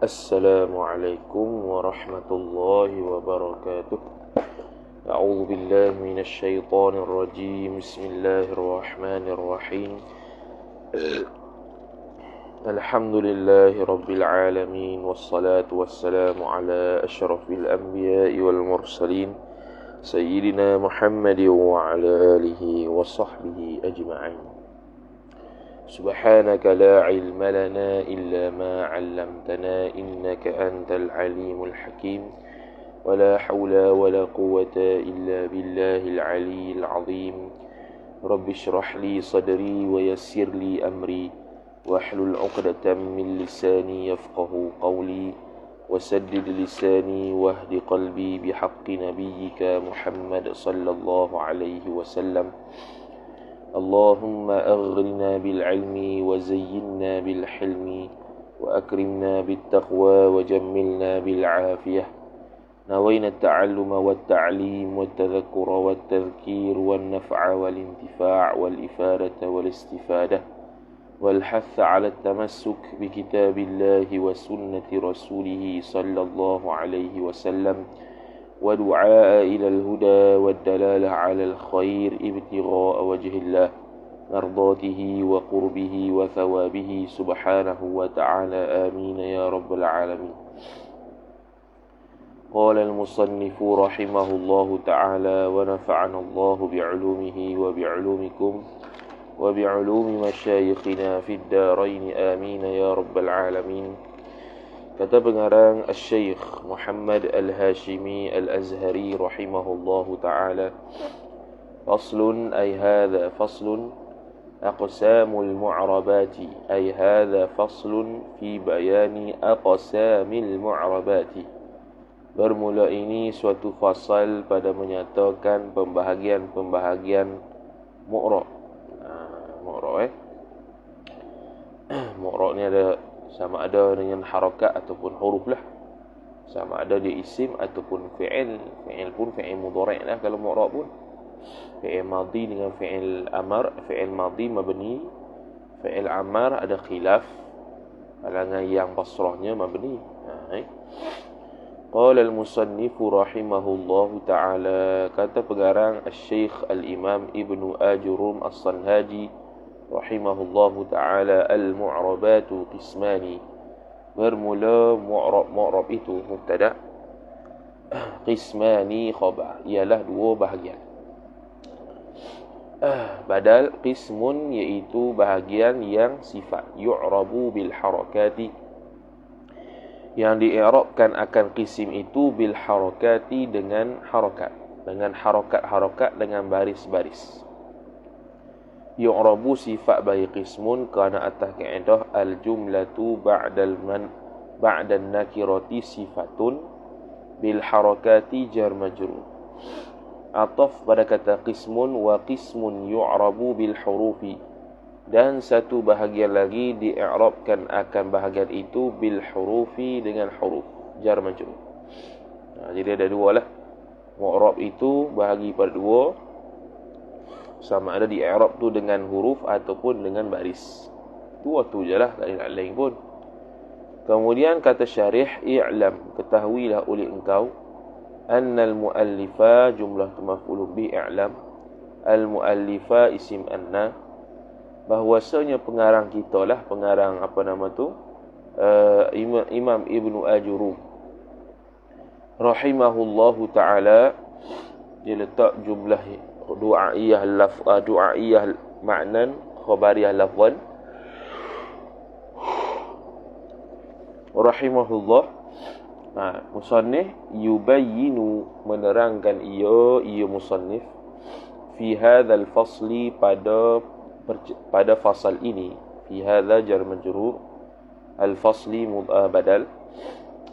Assalamualaikum warahmatullahi wabarakatuh. A'udzu billahi minasy syaithanir rajim. Bismillahirrahmanirrahim. Alhamdulillahi rabbil alamin wassalatu wassalamu ala asyrafil anbiya'i wal mursalin sayyidina Muhammadin wa ala alihi wa sahbihi ajma'in. سبحانك لا علم لنا إلا ما علمتنا إنك أنت العليم الحكيم ولا حول ولا قوة إلا بالله العلي العظيم رب اشرح لي صدري ويسر لي أمري واحلل عقدة من لساني يفقه قولي وسدد لساني واهد قلبي بحق نبيك محمد صلى الله عليه وسلم اللهم أغرنا بالعلم وزينا بالحلم وأكرمنا بالتقوى وجملنا بالعافية نوينا التعلم والتعليم والتذكر والتذكير والنفع والانتفاع والإفادة والاستفادة والحث على التمسك بكتاب الله وسنة رسوله صلى الله عليه وسلم ودعاء إلى الهدى والدلالة على الخير ابتغاء وجه الله مرضاته وقربه وثوابه سبحانه وتعالى آمين يا رب العالمين. قال المصنف رحمه الله تعالى ونفعنا الله بعلومه وبعلومكم وبعلوم مشايخنا في الدارين آمين يا رب العالمين. Kata pengarang Al-Syeikh Muhammad Al-Hashimi Al-Azhari rahimahullahu ta'ala, faslun ay hadha faslun aqsamul mu'rabati ay hadha faslun fi bayani aqsamil mu'rabati. Bermula ini suatu fasal pada menyatakan pembahagian-pembahagian mu'rab. Mu'rab ni ada sama ada dengan harakat ataupun huruf lah. Sama ada dia isim ataupun fi'il. Fi'il pun fi'il mudhari' lah kalau mu'rab pun. Fi'il madhi dengan fi'il amar. Fi'il madhi mabni. Fi'il amar ada khilaf. Kalangan yang basrahnya mabni. Qala al-musannif rahimahullahu ta'ala. Kata pengarang Al-Syeikh Al-Imam Ibnu Ajurum As-Sanhaji rahimahullahu ta'ala, al-mu'rabatu qismani. Bermula mu'rab itu mubtada, qismani khabar, ialah dua bahagian. Badal qismun iaitu bahagian yang sifat, yu'rabu bil harakati, yang di'irabkan akan qisim itu bil harakati dengan harakat, dengan harakat-harakat, dengan baris-baris. Yu'rabu sifat bagi qismun kerana atas kaedah al-jumlatu ba'dal nakirati sifatun bil harakati jar majrur. Ataf pada kata qismun, wa qismun yu'rabu bil hurufi, dan satu bahagian lagi di'irabkan akan bahagian itu bil hurufi dengan huruf jar majrur. Jadi ada dua lah. Mu'rab itu bahagi pada dua, sama ada di i'rab tu dengan huruf ataupun dengan baris. Dua tu je lah, tak ada lain pun. Kemudian kata syarih, i'lam, ketahuilah oleh engkau, annal muallifa, jumlah maf'ulun bi i'lam, al muallifa isim anna, bahwasanya pengarang kita lah, pengarang apa nama tu, Imam Ibnu Ajurum rahimahullahu ta'ala, dia letak jumlah du'aiyah du'aiyah ma'nan, khabariyah lafzan. Rahimahullah, musannif yubayyinu, menerangkan ia musannif, fi hadzal fasli, pada fasal ini, fi hadza jar majrur, al fasli badal,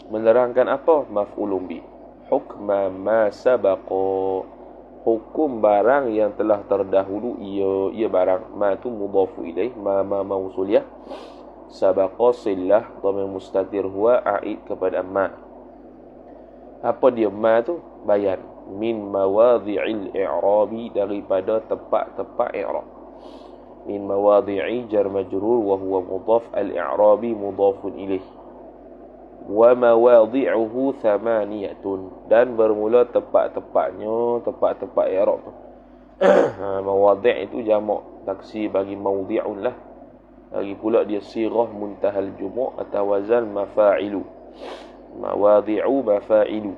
menerangkan apa? Maf'ulun bi, hukma ma sabaqa, hukum barang yang telah terdahulu ia barang. Ma tu mudhafu ilaih, ma mausuliyah, sabaqa sillah, dhamir mustatir huwa aid kepada ma. Apa dia ma tu? Bayan. Min mawadhi'il i'rabi, daripada tempat-tempat i'rab. min mawadhi'i jar majrur wa huwa mudhaf al-i'rabi mudhafun ilaih. Wa mawadhi'uhu thamaniyatun, dan bermula tempat-tempatnya, tempat-tempat i'rab tu. Mawadhi' itu jamak taksir bagi mawdhi'un lah. Lagi pula dia sirah muntahal jumu' atau wazan mafa'ilu. Mawadhi'u mafa'ilu.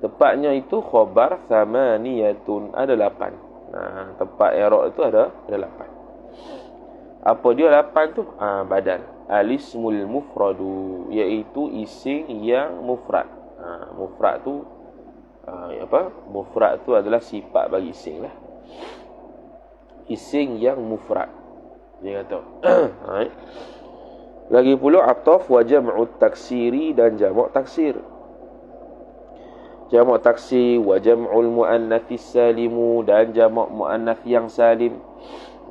Tempatnya itu khabar thamaniyatun, ada 8. Tempat i'rab itu ada 8. Apa dia 8 tu? Badal. Alismul mufradu, iaitu isim yang mufrad. Mufrad tu Mufrad tu adalah sifat bagi isim lah. Isim yang mufrad. Dia kata. Lagi pula ataf wa jam'u taksiri dan jamak taksir. Jamak taksir wa jam'ul muannats salimu, dan jamak muannats yang salim.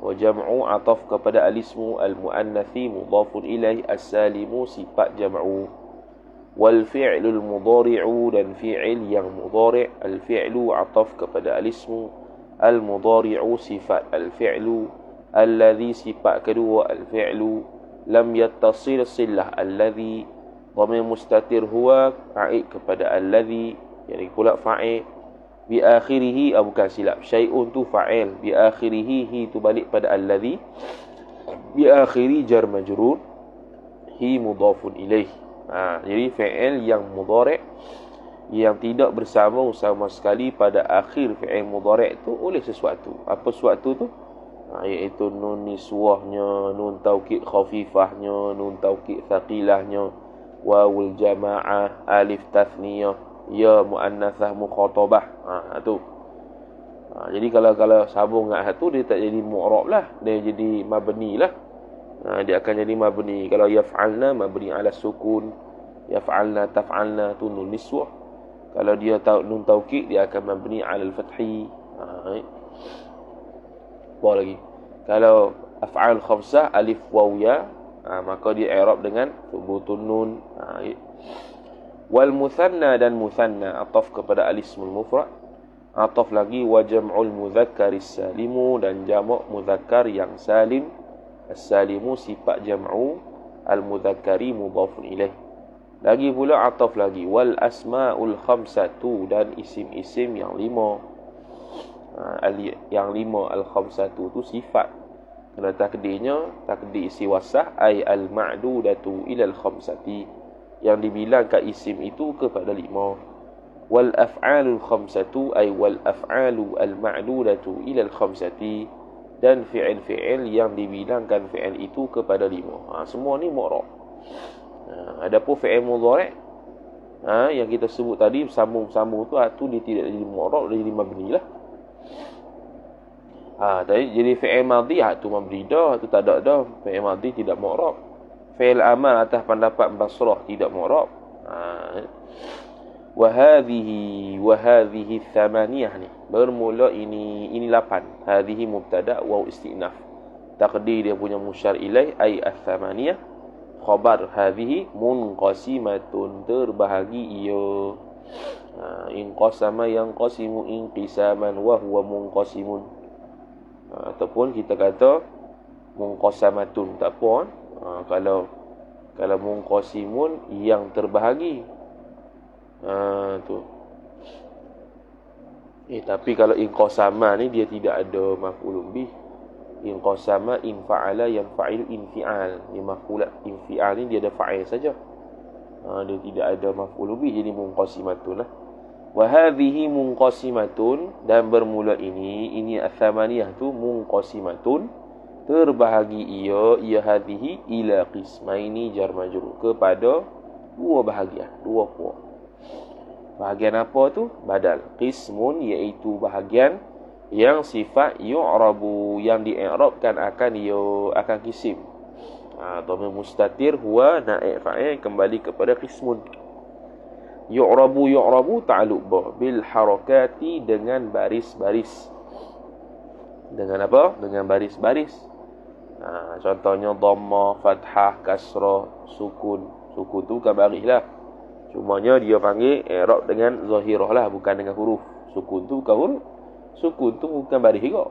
Wa jam'u ataf kepada alismu al-muannatsi mudhafun ilaih, as-salimu sifat jam'u. Wal fi'lul mudhari'u, dan fi'il yang mudhari'. Al-fi'lu ataf kepada alismu, al-mudhari'u sifat al-fi'lu, alladhi sifat kedua al-fi'lu. Lam yattasil silah alladhi, dhamir mustatir huwa a'id kepada alladhi, jadi pula fa'il. Bi akhirih, bukan silap, syai'un tu fa'il, bi akhirih hi tu balik pada alladhi, bi akhiri jar majrur, hi mudhafun ilaih. Jadi fi'il yang mudhari' yang tidak bersama sama sekali pada akhir fi'il mudhari' itu oleh sesuatu. Apa sesuatu tu? Iaitu nun niswahnya, nun taukid khafifahnya, nun taukid thaqilahnya, wawul jama'ah, alif tathniyah, ya muannatsah mukhatabah. Tu. Jadi kalau sambung dengan satu, dia tak jadi mu'rab lah, dia jadi mabni lah. Dia akan jadi mabni. Kalau yaf'alna mabni ala sukun, yaf'alna taf'alna tu nun niswah. Kalau dia nun taukid, dia akan mabni ala al-fathi. Apa lagi? Kalau af'al khamsah alif waw ya, maka dia i'rab dengan thubutun nun. Wal muthanna, dan muthanna ataf kepada alismul mufrad. Ataf lagi wa jam'ul mudhakkaris salimu, dan jamak mudzakkar yang salim. As-salimu sifat jam'u, al-mudzakkari mudhafun ilaih. Lagi pula ataf lagi wal asmaul khamsatu, dan isim-isim yang 5. Yang 5 al-khamsatu tu sifat. Kena takdirnya takdir isi wasah ay al-ma'dudatu ila al-khamsati, yang dibilangkan isim itu kepada 5. Wal af'alul khamsatu ay wal af'alu al-ma'dudatu ila al-khamsati, dan fi'il-fi'il yang dibilangkan fi'il itu kepada 5. Semua ni mu'rab. Adapun fi'il mudhari' yang kita sebut tadi sambung-sambung tu dia tidak jadi mu'rab, dia jadi mabni lah. Jadi fi'il madhi tu mabni dah, tu tak ada dah. Fi'il madhi tidak mu'rab. Fi'il amal atas pendapat Basrah tidak mu'rab. Wa hadhihi thamaniyah ni bermula ini 8. Hadhihi mubtada wa istinaf. Takdir dia punya musyar ilaih ay ats-thamaniyah. Khabar hadhihi munqasimatun, terbahagi ia. Inqasama yanqasimu inqisaman wa huwa munqasimun. Ataupun kita kata munqasamatun, tak apa. Kalau munqasimun yang terbahagi. Tu. Tapi kalau inqasama ni dia tidak ada maf'ulun bih. Inqasama infa'ala yanfa'ilu infi'al. Ni maf'ul infi'al ni dia ada fa'il saja. Dia tidak ada maf'ulun bih, jadi munqasimatun lah. Wa hadhihi munqasimatun, dan bermula ini ats-tsamaniyah tu munqasimatun, terbahagi ia hadhihi ila qismaini jar majrur, kepada dua bahagian, dua puak. Bahagian apa tu? Badal. Qismun, iaitu bahagian yang sifat yu'rabu, yang di'irabkan akan kisim. Dhamir mustatir huwa naib fa'il, kembali kepada qismun. Yu'rabu ta'alluq bil harakati, dengan baris-baris. Dengan apa? Dengan baris-baris. Contohnya dhammah, fathah, kasrah, sukun. Sukun tu bukan baris lah. Cumanya dia panggil i'rab dengan zahirah lah, bukan dengan huruf. Sukun tu bukan huruf. Sukun tu bukan baris juga.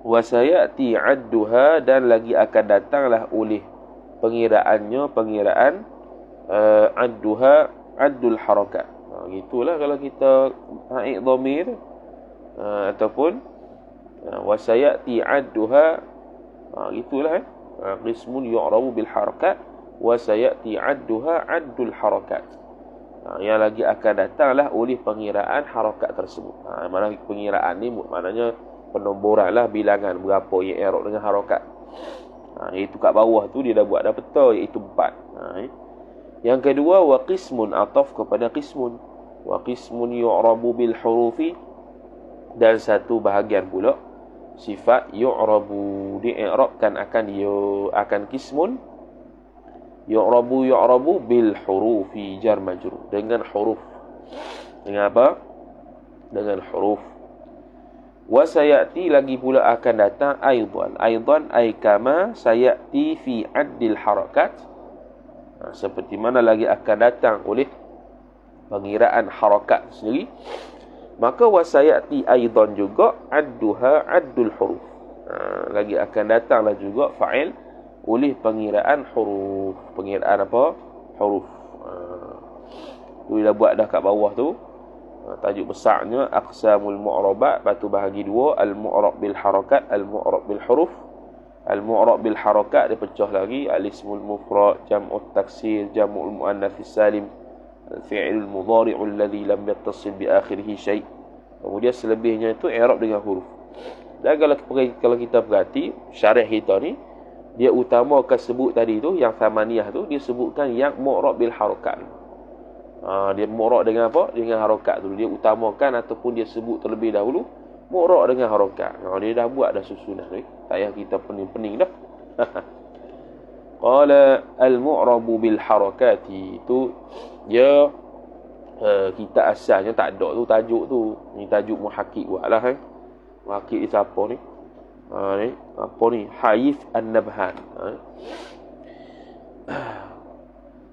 Wa sayati adduha, dan lagi akan datanglah oleh pengiraannya pengiraan adduha, addul harakat. Gitulah kalau kita naik dhamir ataupun wa sayati adduha, gitulah qismun yu'rabu bil harakat wa sayati adduha addul harakat. Yang lagi akan datanglah oleh pengiraan harakat tersebut. Mana pengiraan ni maknanya penomboran lah, bilangan berapa yang i'rab dengan harakat. Itu kat bawah tu dia dah buat dah peta, iaitu 4. Yang kedua, wa qismun, ataf kepada qismun. Wa qismun yu'rabu bil hurufi, dan satu bahagian pula sifat yu'rabu, di'irabkan akan qismun yu'rabu bil hurufi, jar majrur, dengan huruf. Dengan apa? Dengan huruf. Wa sayati, lagi pula akan datang aidan ay kama sayati fi addil harakat, seperti mana lagi akan datang oleh pengiraan harakat sendiri. Maka wa sayati aidan juga adduha addul huruf, lagi akan datanglah juga fa'il oleh pengiraan huruf. Pengiraan apa? Huruf. Tu dah buat dah kat bawah tu. Tajuk besarnya aqsamul mu'rabat, batu bahagi dua, al-mu'rab bil harakat, al-mu'rab bil huruf. Al-mu'rab bil harakat dipecah lagi, al-ismul mufrad, jam'ut taksir, jam'ul muannats salim, al-fi'il mudhari'u alladhi lam yattasil bi akhirih syai'. Kemudian selebihnya itu i'rab dengan huruf. Dan kalau kita perhati syarah kita ni, dia utamakan sebut tadi tu yang thamaniyah tu, dia sebutkan yang mu'rab bil harakat. Dia mu'rab dengan apa? Dengan harakat dulu. Dia utamakan ataupun dia sebut terlebih dahulu mu'rab dengan harakat. Dia dah buat dah susunan ni. Tak payah kita pening-pening dah. Qala al-mu'rabu bil harakati, itu dia kita asalnya tak ada tu tajuk tu. Ni tajuk muhakkik buatlah Muhakkik ni siapa ni? Ni apa ni? Hayif an-Nabhan.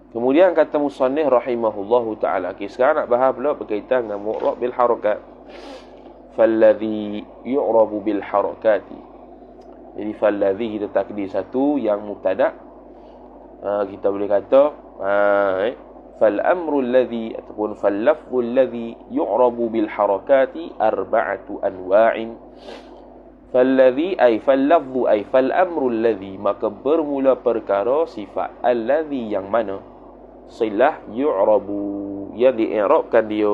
Kemudian kata musannif rahimahullahu ta'ala, sekarang nak bahas pula berkaitan dengan mu'rab bil harakat. Falladhi yu'rabu bil harakati. Jadi falladhi kita takdir satu yang mubtada. Kita boleh kata fal amru alladhi ataupun fal lafzu alladhi yu'rabu bil harakati arba'atu anwa'in. Falladhi ay fal lafzu ay fal amru alladhi, maka bermula perkara sifat alladhi yang mana silah yu'rabu, yang di'irabkan dia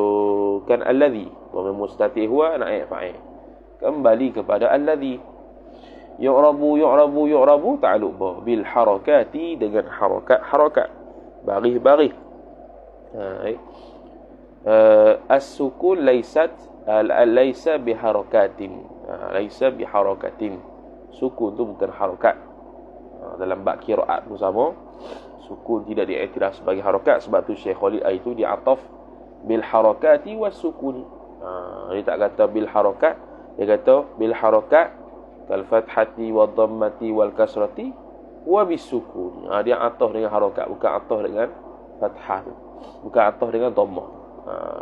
kan alladhi, wa mustatih huwa naib fa'il, kembali kepada alladhi. Yu'rabu ta'alluq bil harakati, dengan harakat baris as-sukun laysa biharakatin, laysa biharakatin, sukun tu bukan harakat. Dalam bab qiraat pun sama, sukun tidak diiktiraf sebagai harakat. Sebab tu Syekh Khalid itu diataf bil harakati was sukun. Dia tak kata bil harakat, dia kata bil harakat kal fathati wad dhammati wal kasrati wa bis sukun. Dia ataf dengan harakat, bukan ataf dengan fathah, bukan ataf dengan dhammah.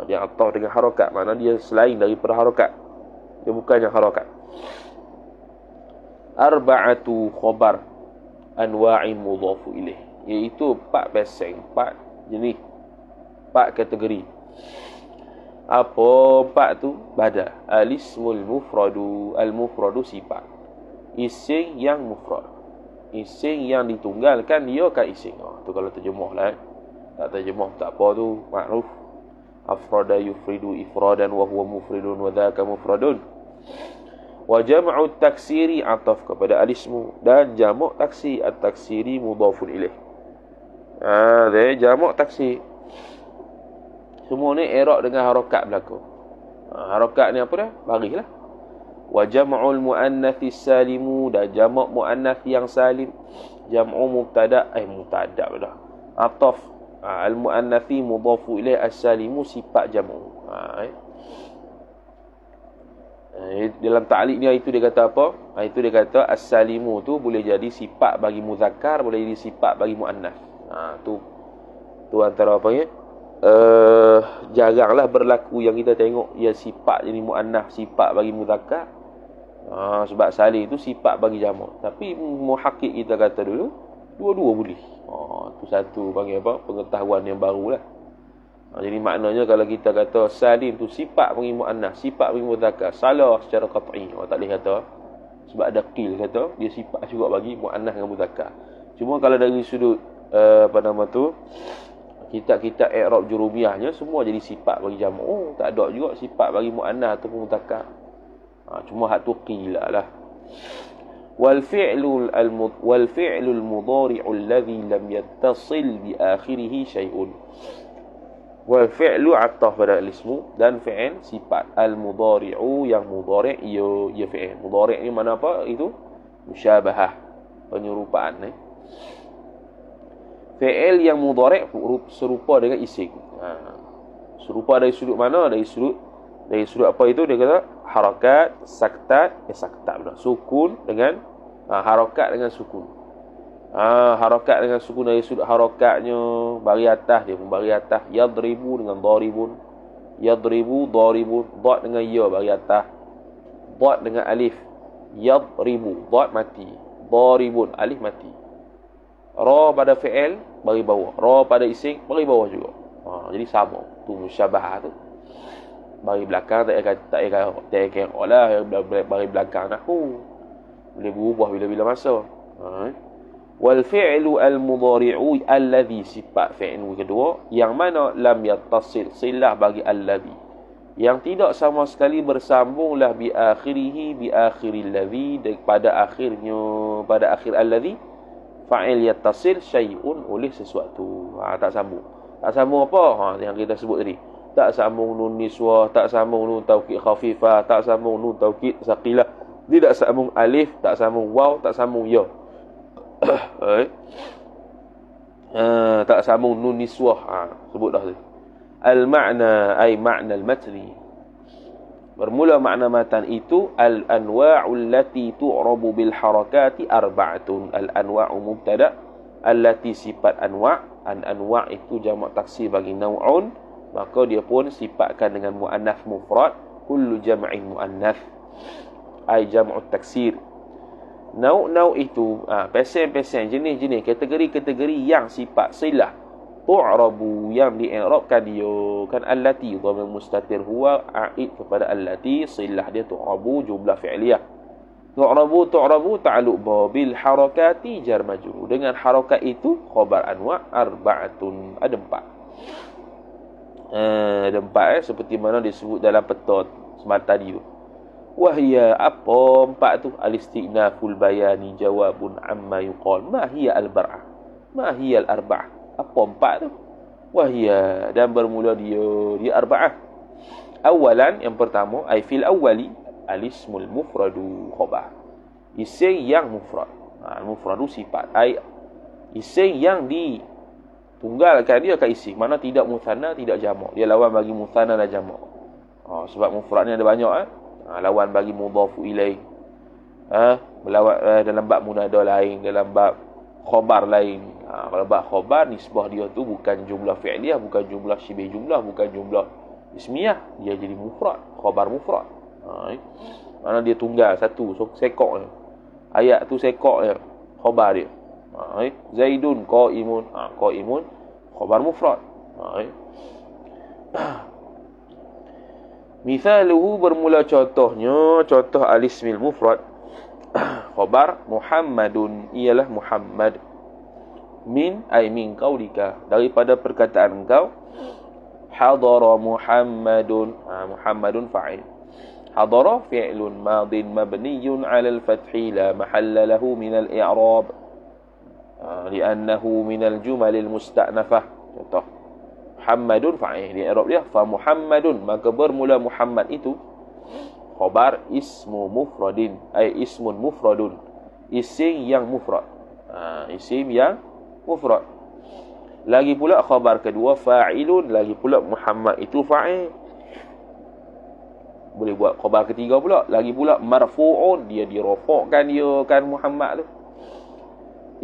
Dia ataf dengan harakat, makna dia selain daripada harakat, dia bukannya harakat. Arba'atu khabar anwa'in mudhafu ilaih, iaitu 4 beseng, 4 jenis, 4 kategori. Apa 4 tu? Bada al-ismul mufradu, al-mufradu sifat, isim yang mufrad, isim yang ditunggalkan dia kan isim. Tu kalau terjemah lah. Tak terjemah tak apa tu, makruf. Afrada yufridu ifradan wa huwa mufridun wa dhaka mufradun. Wa jam'u taksiri ataf kepada al-ismu, dan jamak taksir, at-taksiri mudhafun ilaih. Dia jamak taksir. Semua ni i'rab dengan harakat berlaku. Harakat ni apa dah? Barislah. Wa jam'ul muannats salimu, dan jamak muannats yang salim. Jam'u mubtada mubtada dah. Ataf al-muannatsi mudhafu ilaih, as-salimu sifat jam'u. Dalam ta'liq ni itu dia kata apa? Itu dia kata as-salimu tu boleh jadi sifat bagi muzakkar, boleh jadi sifat bagi muannas. Tu antara apa ya? Jaranglah berlaku yang kita tengok ya sifat jadi muannas, sifat bagi muzakkar. Sebab salim tu sifat bagi jamak. Tapi muhakkik kita kata dulu, dua-dua boleh. Tu satu panggil apa? Pengetahuan yang baru lah. Jadi maknanya kalau kita kata salim tu sifat bagi muannas, sifat bagi mudzakkar, salah secara qat'i. Tak boleh kata. Sebab ada qil kata, dia sifat juga bagi muannas dengan mudzakkar. Cuma kalau dari sudut kitab-kitab i'rab jurumiyahnya semua jadi sifat bagi jamak. Tak ada juga sifat bagi muannas ataupun mudzakkar. Cuma hak tu qila lah. Wal fi'lu al-mudhari'u alladhi lam yattasil bi akhirih shay'un. Wal fi'lu attaf pada al-ismu, dan fi'il sifat al-mudhari'u yang mudhari' ya fi'il. Mudhari' ni mana apa? Itu musyabahah, penyerupaan. Fi'il yang mudhari' serupa dengan isim. Serupa dari sudut mana? Dari sudut apa itu? Dia kata harakat, saktat, sukun dengan harakat dengan sukun. Harakat dengan sukun dari sudut harakatnya bari atas, dia pun bari atas. Yadribu dengan daribun, yadribu daribun, dad dengan ya bari atas, dad dengan alif. Yadribu, dad mati, daribun, alif mati. Ra pada fi'il bagi bawah, ra pada isim bagi bawah juga. Jadi sama tu musyabahah tu. Bagi belakang tak lah, bagi belakang nahwu boleh berubah bila-bila masa. Wal fi'lu al-mudhari'u alladhi, sifat fi'il kedua yang mana lam yattasil, silah bagi alladhi, yang tidak sama sekali bersambunglah bi akhiril ladhi, pada akhirnya, pada akhir alladhi, fa'il yattasil syai'un, oleh sesuatu. Tak sambung. Tak sambung apa? Yang kita sebut tadi. Tak sambung nun niswah, tak sambung nun taukid khafifah, tak sambung nun taukid saqilah, tidak sambung alif, tak sambung waw, tak sambung ya. Tak sambung nun niswah. Sebut dah tu. Al-ma'na ay ma'na al-matni. Bermula makna matan itu al-anwa'u allati tu'rabu bil harakati arba'atun. Al-anwa'u mubtada', allati sifat anwa'. An-anwa' itu jamak taksir bagi naw'un, maka dia pun sifatkan dengan mu'annath mufrad. Kullu jam'in mu'annath ay jam'ut taksir. Nau' itu pesen-pesen, jenis-jenis, kategori-kategori yang sifat silah tu'rabu, yang di'irabkan dia kan allati, dhamir mustatir huwa a'id kepada allati, silah dia tu'rabu jumlah fi'liyah. Tu'rabu ta'alluq bil harakati jar majrur, dengan harakat itu khabar anwa' arba'atun, ada 4. Ada 4 seperti mana disebut dalam peta semata tadi tu. Wahia, apa 4 tu? Al-istinaful bayani jawabun amma yuqal. Ma hiya al-bar'ah? Ma hiya al-arba'ah? Apa 4 tu? Wahia, dan bermula dia arba'ah. Awalan, yang pertama, ay fil awwali al-ismul mufradu khabar. Isim yang mufrad. Mufradu sifat. Ay isim yang ditunggalkan dia ke isim. Mana tidak muthanna, tidak jamak. Dia lawan bagi muthanna dan jamak. Sebab mufrad ni ada banyak. Lawan bagi mudhafu ilaih. Dalam bab munada lain, dalam bab khabar lain. Kalau bab khabar, nisbah dia tu bukan jumlah fi'liyah, bukan jumlah syibih jumlah, bukan jumlah ismiyah, dia jadi mufrad, khabar mufrad. Mana dia tunggal satu, so sekok dia. Ayat tu sekok dia, khabar dia. Zaidun qaimun, qaimun khabar mufrad. Mithaluhu, bermula contohnya, contoh al-ismil mufrad khabar Muhammadun, ialah Muhammad. Min ay min qaulika, daripada perkataan engkau. Hadara Muhammadun, Muhammadun fa'il. Hadara fi'lun madin mabniyun 'ala al-fathi la mahalla lahu min al-i'rab li'annahu min al-jumal al-musta'nafah. Contoh Muhammadun fa'il, di i'rab dia fa Muhammadun, maka bermula Muhammad itu khabar ismu mufradin, ay ismun mufradun, isim yang mufrad. Isim yang mufrad. Lagi pula khabar kedua fa'ilun, lagi pula Muhammad itu fa'il. Boleh buat khabar ketiga pula, lagi pula marfu'un, dia dirafa'kan dia kan Muhammad tu.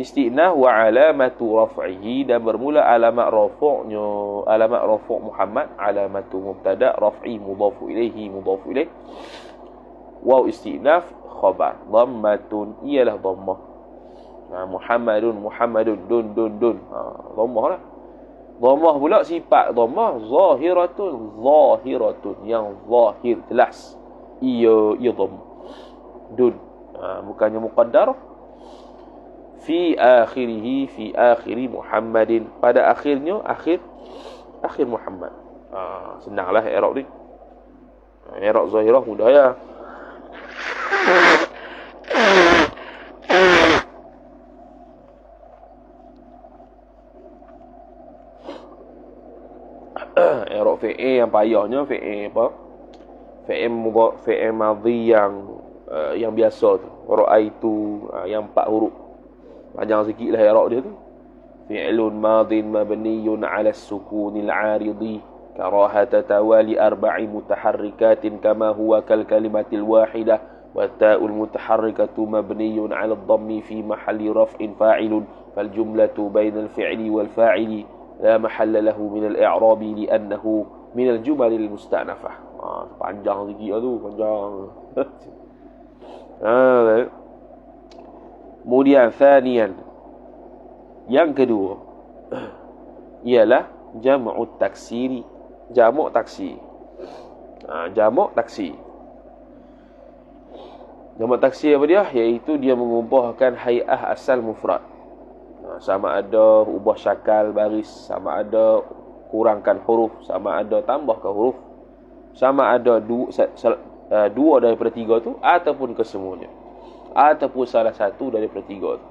Istinah wa alamatu raf'ihi, dan bermula alamat rafa'nya, alamat rafa' Muhammad, alamatu mubtada' raf'i mudhafu ilaihi mudhafu ilaih. waw istinaf khabar. Dhammatun ialah dhammah. Muhammadun dun. Dhammah lah. Dhammah pula sifat dhammah zahiratun yang zahir jelas. Ia dhammah. Dun. Bukannya muqaddar. Fi akhiri Muhammadin, pada akhirnya akhir Muhammad. Senanglah i'rab ni. I'rab zahirah mudah ya. I'rab fi'il yang payahnya fi'il apa? Fi'il madhi yang biasa tu. Ra'aitu yang 4 huruf. Panjang sikit lah i'rab dia tu. Fi'lun madin mabniyun 'ala as-sukunil 'aridi karahata tawali 4 mutaharrikatin kama huwa kal kalimatil wahidah wa ta'ul mutaharrikatu mabniyun 'ala ad-dhammi fi mahalli raf'in fa'ilun fal jumlatu bainal fi'li wal fa'ili la mahalla lahu min al-i'rabi li'annahu min al-jumal al-musta'nafah. Panjang sikit tu, panjang. Kemudian thaniyan, yang kedua ialah jam'ut taksiri, jamak taksir. Jamak taksir. Jamak taksir apa dia? Iaitu dia mengubahkan hai'ah asal mufrad. Sama ada ubah syakal baris, sama ada kurangkan huruf, sama ada tambahkan huruf, sama ada dua daripada 3 tu ataupun kesemuanya, ataupun salah satu daripada 3 tu.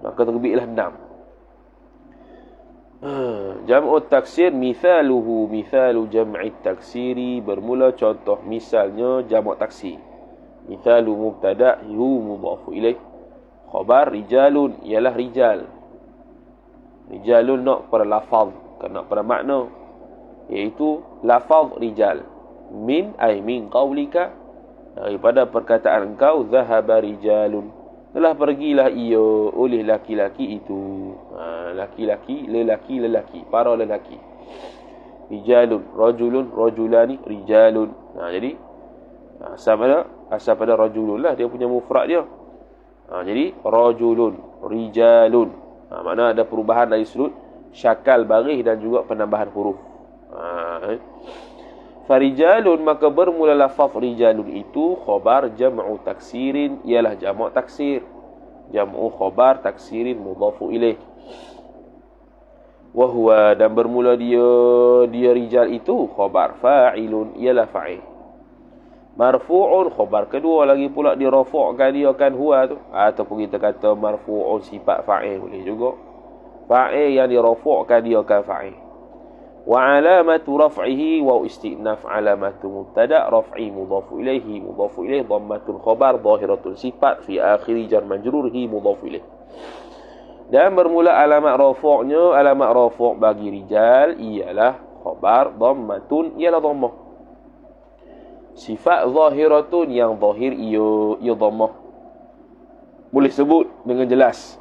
Maka terbitlah 6. Jam'ut taksir mithaluhu mithalu jam'i taksiri, bermula contoh misalnya jamak taksir. Mithalu mubtada hu mudhafu ilaih. Khabar rijalun ialah rijal. Rijalun nak pada lafaz, nak pada makna, iaitu lafaz rijal. Min qaulika, daripada perkataan engkau, zahaba rijalun, telah pergilah ia oleh laki-laki itu. Laki-laki, lelaki, para lelaki. Rijalun, rajulun, rajulani, rijalun. Jadi asal pada rajulun lah dia punya mufrad dia. Jadi rajulun, rijalun. Makna ada perubahan dari sudut syakal baris dan juga penambahan huruf. Farijalun, maka bermula lafaz rijalun itu khabar jam'u taksirin, ialah jamak taksir. Jam'u khabar taksirin mudhafu ilaih. Wa huwa, dan bermula dia rijal itu khabar fa'ilun, ialah fa'il. Marfu'un, khabar kedua lagi pula dirafa'kan dia kan huwa tu, ataupun kita kata marfu'un sifat fa'il boleh juga. Fa'il yang dirafa'kan dia kan fa'il. Wa alamatu raf'ihi wa istinaf alamatu mubtada raf'i mudhafu ilaihi dhammatun khabar zahiratun sifat fi akhiri jar majrurhi mudhafu ilaih. Dan bermula alamat rafa'nya, alamat rafa' bagi rijal ialah khabar dhammatun, ialah dhammah. Sifat zahiratun, yang zahir ia dhammah. Boleh sebut dengan jelas.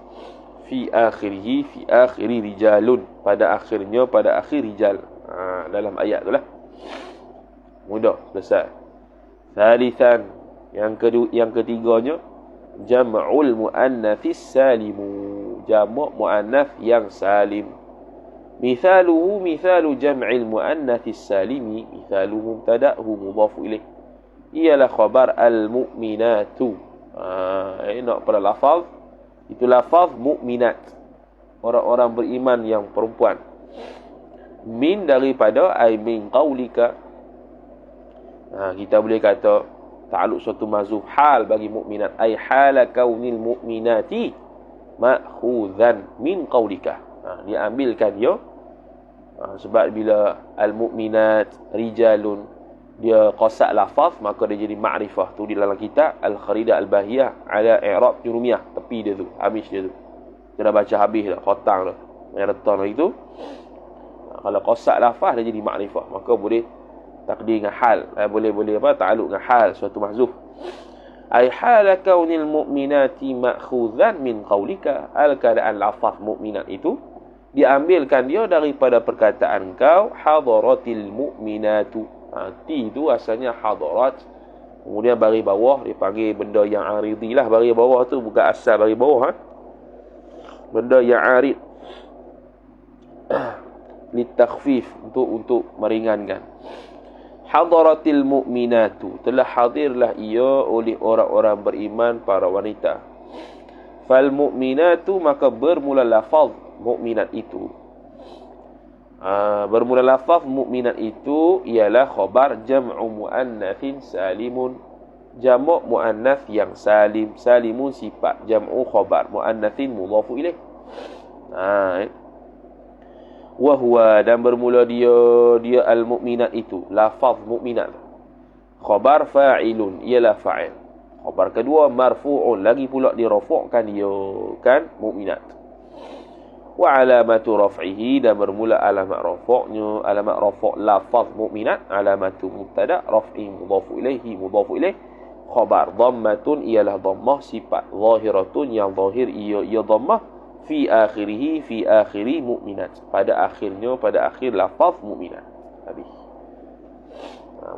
Fi akhiri rijalun, pada akhirnya, pada akhir rijal. Dalam ayat tu lah. Mudah, selesai. Thalithan, yang ketiganya, jam'ul mu'annatsis salimu, jamak mu'annath yang salim. Mithaluhu mithalu jam'il mu'annatsis salimi, mithalu mubtada'hu mudhafu ilaih, ialah khabar al-mu'minatu. Nak pada lafaz, itu lafaz mu'minat, orang-orang beriman yang perempuan. Min, daripada, ay min qaulika. Kita boleh kata ta'alluq suatu mazhuf hal bagi mukminat, ay hala kaunil mukminati ma'khuzan min qaulika. Diambilkan dia sebab bila al-mukminat rijalun dia qasak lafaz, maka dia jadi ma'rifah. Tu di dalam kitab Al-Kharidah Al-Bahiyah ala i'rab jurumiyah, tepi dia tu, habis dia tu. Kita dah baca habis dah, khotang dah. Yang retan itu, kalau qasak lafaz dia jadi ma'rifah, maka boleh takdir dengan hal. Boleh ta'alluq dengan hal suatu mahzuf. Ay hala kaunil mu'minati ma'khuzan min qaulika, al-keadaan lafaz mukminat itu diambilkan dia daripada perkataan kau, hadaratil mu'minatu, Ti tu asalnya hadarat. Kemudian baris bawah dipanggil benda yang aridi lah. Baris bawah tu bukan asal baris bawah. Benda yang arid. Litakhfif, untuk meringankan. Hadaratil mu'minatu, telah hadirlah ia oleh orang-orang beriman, para wanita. Fal mu'minatu, maka bermula lafaz mukminat itu. Bermula lafaz mukminat itu ialah khabar jam'u muannatsin salimun. Jamak muannats yang salim. Salimun sifat, jam'u khabar, muannatsin mudhafu ilaih. Wa huwa, dan bermula dia al-mu'minat itu, lafaz mukminat. Khabar fa'ilun, ialah fa'il. Khabar kedua marfu'un, lagi pula dirafa'kan dia kan mukminat. Wa alamatu raf'ihi, dan bermula alamat rafa'nya, alamat rafa' lafaz mukminat, alamatu mubtada, raf'i mudhafu ilaihi mudhafu ilaih. Khabar dhammatun, ialah dhammah, sifat zahiratun, yang zahir ia dhammah. Fi akhirihi, fi akhiri mu'minat, pada akhirnya, pada akhir lafaz mu'minat. Habis.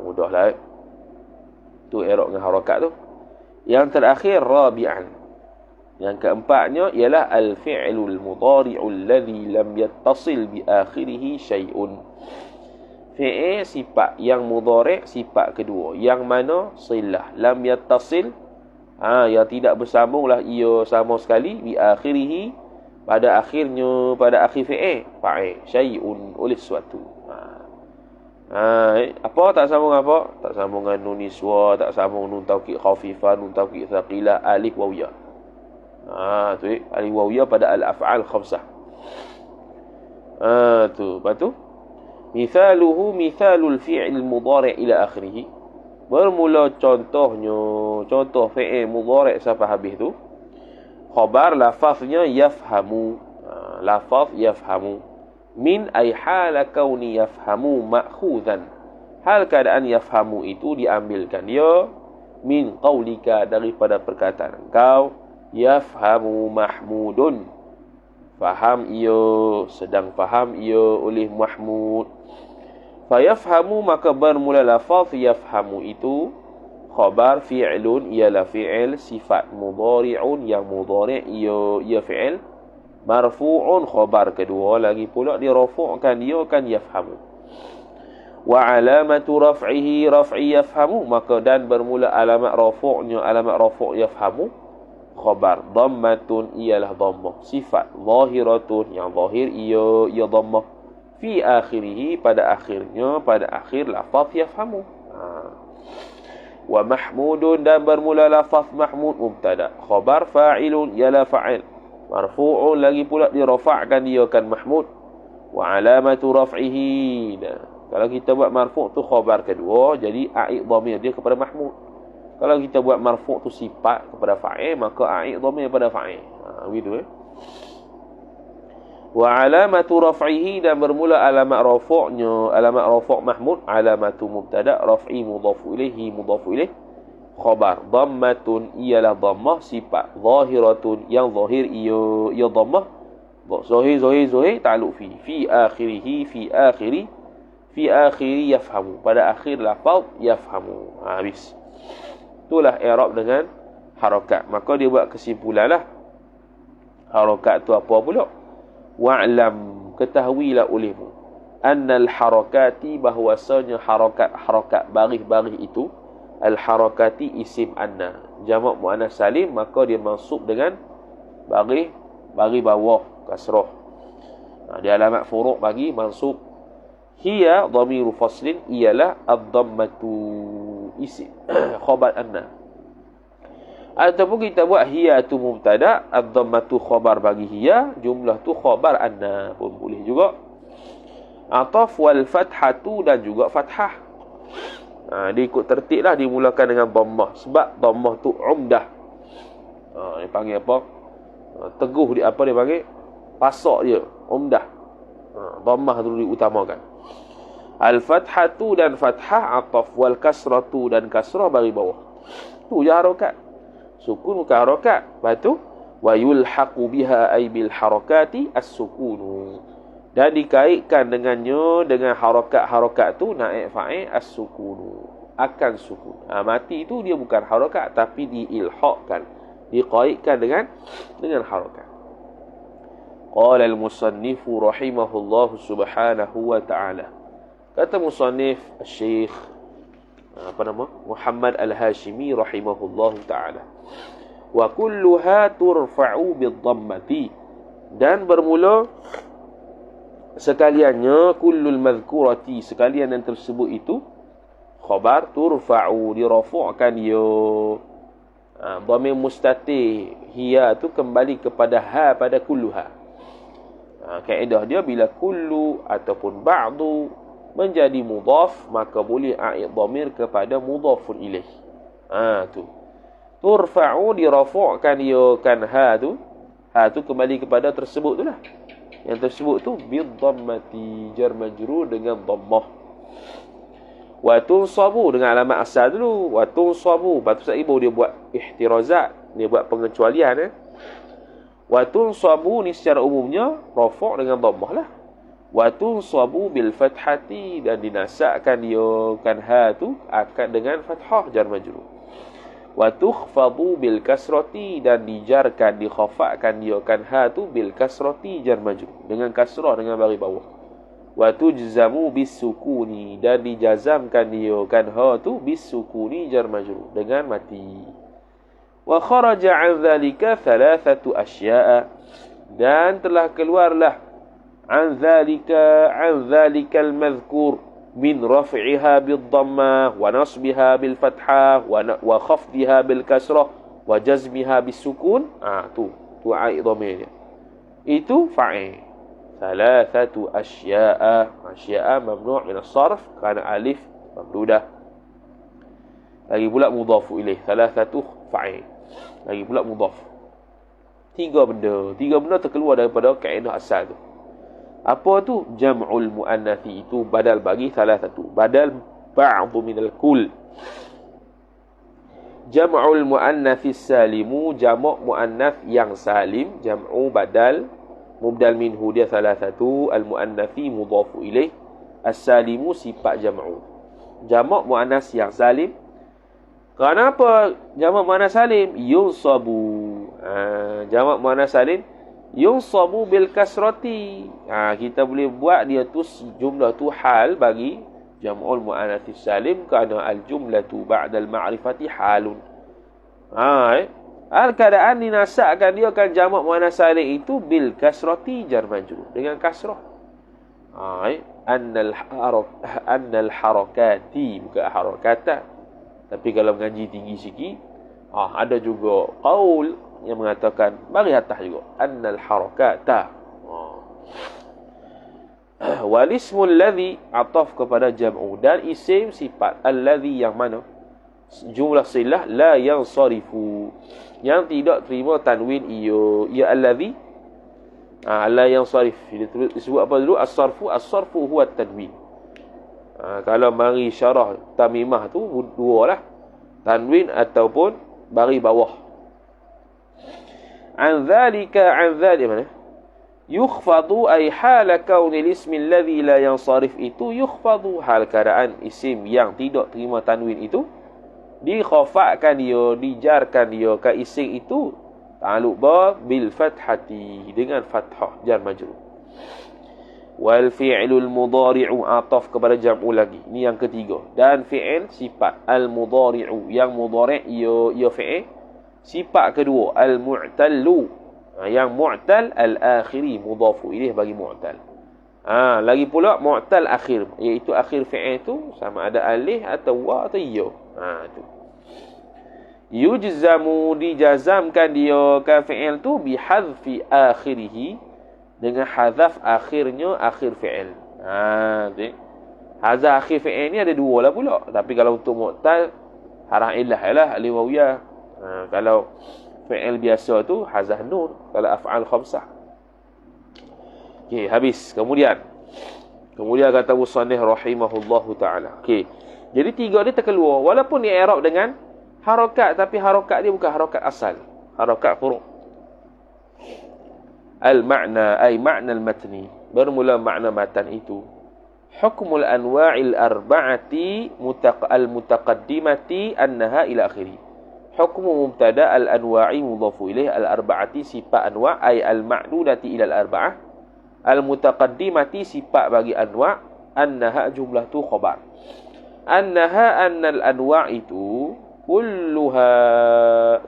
Mudahlah. Tu i'rab dengan harakat tu. Yang terakhir rabi'an, yang keempatnya ialah al-fi'lul mudhari'u alladhi lam yattasil bi akhirihi syai'un. Fi'il sifat yang mudhari', sifat kedua yang mana silah lam yattasil, yang tidak bersambunglah ia sama sekali, bi akhirihi, pada akhirnya, pada akhir fi'il, fa'il, syai'un, oleh sesuatu. Apa tak sambung apa? Tak sambung dengan nun niswa, tak sambung nun taukid khafifah, nun taukid thaqilah, alif wawiyah. Tu alif wawiyah pada al-af'al khamsah. Tu, lepas tu mithaluhu mithalul fi'il mudhari' ila akhirih. Bermula contohnya, contoh fi'il mudhari' sampai habis tu. Khabar lafaznya yafhamu. Lafaz yafhamu. Min ay hala kauni yafhamu ma'khudhan. Hal keadaan yafhamu itu diambilkan dia min qaulika, daripada perkataan engkau, yafhamu mahmudun, faham ia, sedang faham ia oleh Mahmud. Fayafhamu, maka bermula lafaz yafhamu itu khabar fi'lun, ialah fi'il, sifat mudhari'un, yang mudhari' ia fi'il, marfu'un, khabar kedua lagi pula dirafa'kan dia kan yafhamu. Wa alamatu raf'ihi, raf'i yafhamu, maka dan bermula alamat rafa'nya, alamat rafa' yafhamu, khabar dhammatun, ialah dhammah, sifat zahiratun, yang zahir ia dhammah, fi akhirih, pada akhirnya, pada akhir lafaz yafhamu. Wa mahmudun, dan bermula lafaz mahmud, mubtada, khabar fa'ilun, ialah fa'il, marfu'un, lagi pula dirafa'kan dia kan mahmud. Wa alamatu raf'ihi, kalau kita buat marfu' tu khabar kedua, jadi a'id dhamir dia kepada mahmud. Kalau kita buat marfu' tu sifat kepada fa'il, maka a'id dhamir kepada fa'il. Begitu Wa alamatu raf'ihi, dan bermula alamat rafa'nya, alamat rafa' mahmud, alamatu mubtada, raf'i mudhafu ilaihi mudhafu ilaih, khabar dhammatun, ialah dhammah, sifat zahiratun, yang zahir ia dhammah, zahir ta'alluq fi akhirih, fi akhiri yafhamu, pada akhir lafaz yafhamu. Habis. Itulah i'rab dengan harakat. Maka dia buat kesimpulanlah. Harakat tu apa pula? Wa'lam, ketahuilah olehmu, annal harakati, bahwasanya harakat baris-baris itu, al harakati isim anna, jamak muannas salim, maka dia mansub dengan baris bawah kasrah. Dia alamat furu' bagi mansub. Hiya dhamiru faslin, ialah ad-dhammatu, isim khabar anna. Ataupun kita buat hiya tu mubtada, ad-dhammatu khabar bagi hiya, jumlah tu khabar anna pun boleh juga. Ataf wal fathatu, dan juga fathah. Dia ikut tertib lah, dimulakan dengan dhammah, sebab dhammah tu umdah. Dia panggil apa? Teguh dia, apa dia panggil? Pasak dia, umdah. Dhammah tu diutamakan. Al-fathatu, dan fathah, ataf wal kasratu, dan kasrah bagi bawah. Tu je harakat. Sukun bukan harakat. Lepas tu wa yulhaqu biha ay bil harakati as-sukunu, Dan dikaitkan dengannya dengan harakat-harakat tu naib fa'il as-sukunu, akan sukun. Mati itu dia bukan harakat tapi diilhaqkan, dikaitkan dengan harakat. Qala al-musannif rahimahullah subhanahu wa ta'ala. Kata musannif Syekh Muhammad Al-Hashimi rahimahullah ta'ala. Wa kulluha turfa'u bid-dhammati, dan bermula sekaliannya kullul madhkurati, sekalian yang tersebut itu khabar, turfa'u dirafu'kan yo. Dhamir mustatir hiya tu kembali kepada ha pada kulluha. Kaedah dia bila kullu ataupun ba'du menjadi mudhaf, maka boleh a'id dhamir kepada mudhafun ilaih. Tu turfa'u dirafu'kan yo kan ha tu kembali kepada tersebut tu lah. Yang tersebut tu bidhammati, jar majrur dengan dhammah. Wa tunsabu dengan alamat asal dulu. Wa tunsabu, batu saibu dia buat ihtirazat, dia buat pengecualian. Wa tunsabu ni secara umumnya rafa' dengan dhammah lah. Wa tunsabu bil fathati, dan dinasakkan dia kan ha tu akan dengan fathah, jar majrur. Wa tukhfadu bil kasrati, dan dijarkan, dikhafakkan dia kan ha tu bil kasrati, jar majrur dengan kasrah, dengan baris bawah. Wa tujzamu bis sukuni, dan dijazamkan dia kan ha tu bis sukuni, jar majrur dengan mati. Wa kharaja an dhalika thalathatu asya'a, dan telah keluarlah an dhalika al madhkur min raf'iha bid-dhammah wa nasbiha bil fathah wa khafdiha bil kasrah wa jazmiha bis sukun. Tu aid dhamirnya. Itu fa'il. Thalathatu asya'a mamnu' min as-sarf kerana alif mamdudah. Lagi pula mudhafu ilaih. Thalathatu fa'il. Lagi pula mudhaf. Tiga benda terkeluar daripada kaedah asal tu. Apa tu? Jam'ul muannathi, itu badal bagi salah satu. Badal ba'du minal kull. Jam'ul muannathi salimu, jamak muannath yang salim. Jam'u badal, mubdal minhu dia salah satu. Al-muannathi mudhafu ilaih. As-salimu sifat jam'u. Jamak muannath yang salim. Kenapa jamak muannath salim? Yunsabu. Jamak muannath salim yunsabu bil kasrati. Kita boleh buat dia tu jumlah tu hal bagi jam'ul muannats salim kerana al jumlatu ba'da al ma'rifati halun. Keadaan dinasakkan dia kan jamak muannats salim itu bil kasrati, jar majrur dengan kasrah. Annal harakati, bukan harakata. Tapi kalau mengaji tinggi sikit, ada juga qaul yang mengatakan bagi atas juga annal harakata. Wal ismul ladzi ataf kepada jam'u, dan isim sifat alladzi yang mana jumlah silah la yansarifu, yang tidak terima tanwin ia alladzi la yansarif. Disebut apa dulu? As-sarfu huwa tanwin. Kalau mari syarah tamimah tu dua lah, tanwin ataupun baris bawah. An dhalika mana? Yukhfadu ay hala kaunil ismi alladhi la yansarif, itu yukhfadu hal keadaan isim yang tidak terima tanwin itu dikhafakkan dia, dijarkan dia ke isim itu ta'alluq bil fathati, dengan fathah, jar majrur. Wal fi'lul mudhari'u ataf kepada jam'u lagi. Ini yang ketiga. Dan fi'il sifat al mudhari'u, yang mudhari' ia fi'il. Sifat kedua al-mu'tallu, yang mu'tal al-akhiri, mudhafu ilaih bagi mu'tal. Lagi pula mu'tal akhir, iaitu akhir fi'il tu sama ada alif atau wa atau ya. Tu yujzamu, dijazamkan dia kan fi'il tu bihadfi akhirih, dengan hazaf akhirnya, akhir fi'il. Hazaf akhir fi'il ni ada dua lah pula. Tapi kalau untuk mu'tal harah ilah lah alif wa ya. Kalau fi'il biasa tu hazah nun, kalau af'al khamsah. Okey, habis. Kemudian kata musannif rahimahullahu taala. Okey. Jadi tiga dia terkeluar walaupun dia i'rab dengan harakat, tapi harakat dia bukan harakat asal, harakat furu'. Al-ma'na ay ma'na al-matni, bermula makna matan itu. Hukmul anwa'il arba'ati al-mutaqaddimati annaha ila akhiri. Hukmu mubtada al-anwa'i mudhafu ilaih al-arba'ati sifat anwa' ay al-ma'dudati ila al-arba'ah. Al-mutaqaddimati sifat bagi anwa' annaha jumlah tu khabar. Annaha annal anwa' itu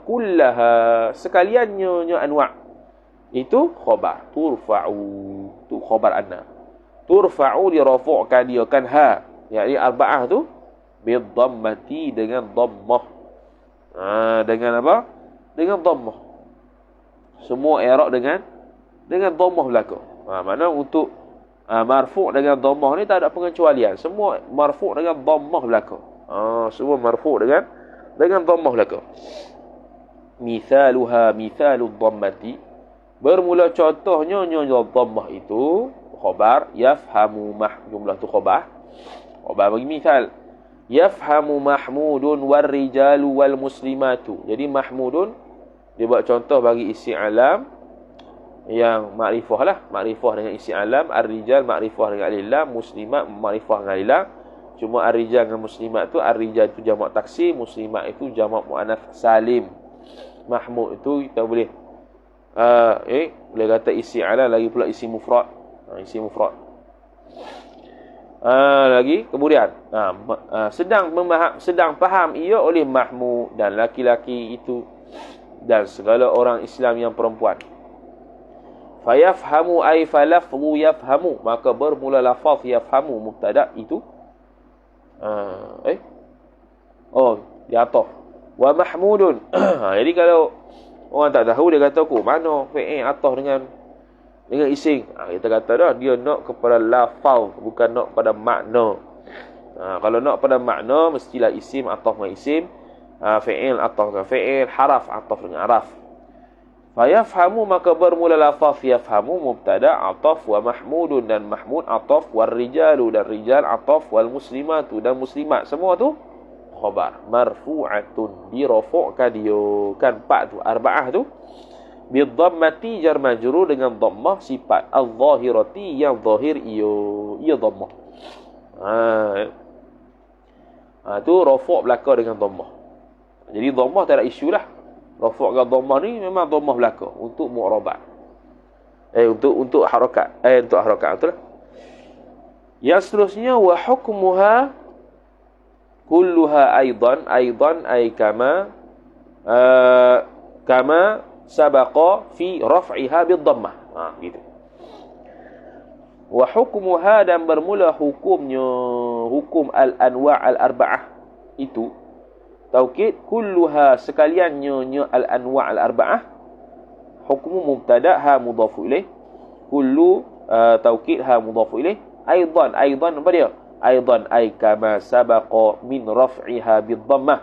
kullaha sekaliannya anwa' itu khabar. Turfa'u tu khabar anna. Turfa'u dirafu'kan dia kan ha. Yakni arba'ah tu bidhammati dengan dhammah. Dengan apa? Dengan dhammah. Semua i'rab dengan dhammah berlaku. Mana untuk marfu' dengan dhammah ni tak ada pengecualian. Semua marfu' dengan dhammah berlaku. Semua marfu' dengan dhammah berlaku. Mithaluha mithalud dhammati. Bermula contohnya dhammah itu khabar yafhamu jumlah tu khabar bagi misal yafhamu mahmudun warrijalu wal muslimatu. Jadi mahmudun dia buat contoh bagi isi alam yang makrifah lah, makrifah dengan isi alam, ar-rijal makrifah dengan alif lam, muslimat makrifah dengan alif lam. Cuma ar-rijal dengan muslimat tu, ar-rijal itu jamak taksir, muslimat itu jamak muannats salim. Mahmud itu kita boleh boleh kata isi alam, lagi pula isi mufrad. Isi mufrad. Lagi kemudian sedang faham ia oleh Mahmud dan laki-laki itu dan segala orang Islam yang perempuan. Fayafhamu ay falafzu yafhamu, maka bermula lafaz yafhamu mubtada itu dia ataf wa mahmudun. Jadi kalau orang tak tahu dia kata aku mana fi'il ataf dengan isim. Kita kata dah dia nak kepada lafaz, bukan nak pada makna. Kalau nak pada makna mestilah isim ataf dengan isim, fi'il ataf dengan fi'il, haraf ataf dengan haraf. Fayafhamu maka bermula lafaz yafhamu mubtada ataf wa mahmudun dan mahmud ataf wal rijalu dan rijal ataf wal muslimatu dan muslimat semua tu khabar marfu'atun dirafu'kan dia kan pak tu arba'ah tu bidhammati jar majrur dengan dhammah sifat al-zahirati yang zahir ia dhammah. Tu rafu' belaka dengan dhammah. Jadi dhammah tak ada isu lah. Rafu' dengan dhammah ni memang dhammah belaka untuk mu'rabat. Untuk harakat. Untuk harakat betul lah. Yang seterusnya wa hukmuha kulluha aidan ay kama sabaqa fi raf'iha bidhammah. Gitu. Wa hukmuha dan bermula hukumnya hukum al-anwa' al-arba'ah itu taukid kulluha sekaliannya al-anwa' al-arba'ah hukmu mubtada ha mudhafu ilaih kullu taukid ha mudhafu ilaih aidan apa dia aidan ay kama sabaqa min raf'iha bidhammah